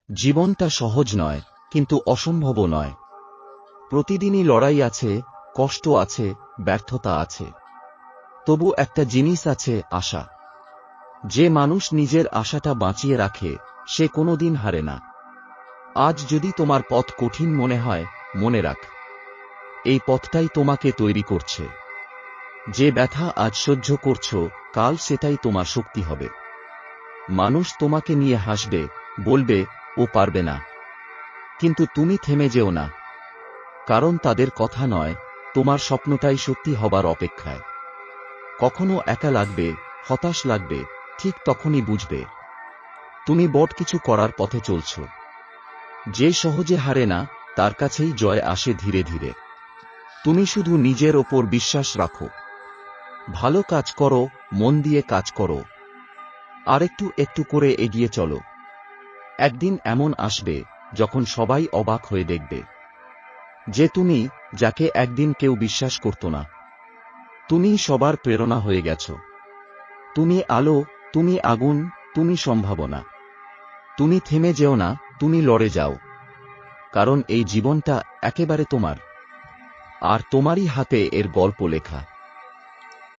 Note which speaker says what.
Speaker 1: জীবনটা সহজ নয়, কিন্তু অসম্ভবও নয়। প্রতিদিনই লড়াই আছে, কষ্ট আছে, ব্যর্থতা আছে। তবু একটা জিনিস আছে, আশা। যে মানুষ নিজের আশাটা বাঁচিয়ে রাখে, সে কোনোদিন হারে না। আজ যদি তোমার পথ কঠিন মনে হয়, মনে রাখ, এই পথটাই তোমাকে তৈরি করছে। যে ব্যথা আজ সহ্য করছো, কাল সেটাই তোমার শক্তি হবে। মানুষ তোমাকে নিয়ে হাসবে, বলবে, ও পারবে না। কিন্তু তুমি থেমে যেও না। কারণ তাদের কথা নয়, তোমার স্বপ্নটাই সত্যি হবার অপেক্ষায়। কখনো একা লাগবে, হতাশ লাগবে, ঠিক তখনই বুঝবে তুমি বড় কিছু করার পথে চলছ। যে সহজে হারে না, তার কাছেই জয় আসে ধীরে ধীরে। তুমি শুধু নিজের ওপর বিশ্বাস রাখো। ভালো কাজ করো, মন দিয়ে কাজ করো। আর একটু একটু করে এগিয়ে চলো। একদিন এমন আসবে, যখন সবাই অবাক হয়ে দেখবে যে তুমি, যাকে একদিন কেউ বিশ্বাস করত না, তুমি সবার প্রেরণা হয়ে গেছো। তুমি আলো, তুমি আগুন, তুমি সম্ভাবনা। তুমি থেমে যেও না, তুমি লড়ে যাও। কারণ এই জীবনটা একেবারে তোমার। আর তোমারই হাতে এর গল্প লেখা।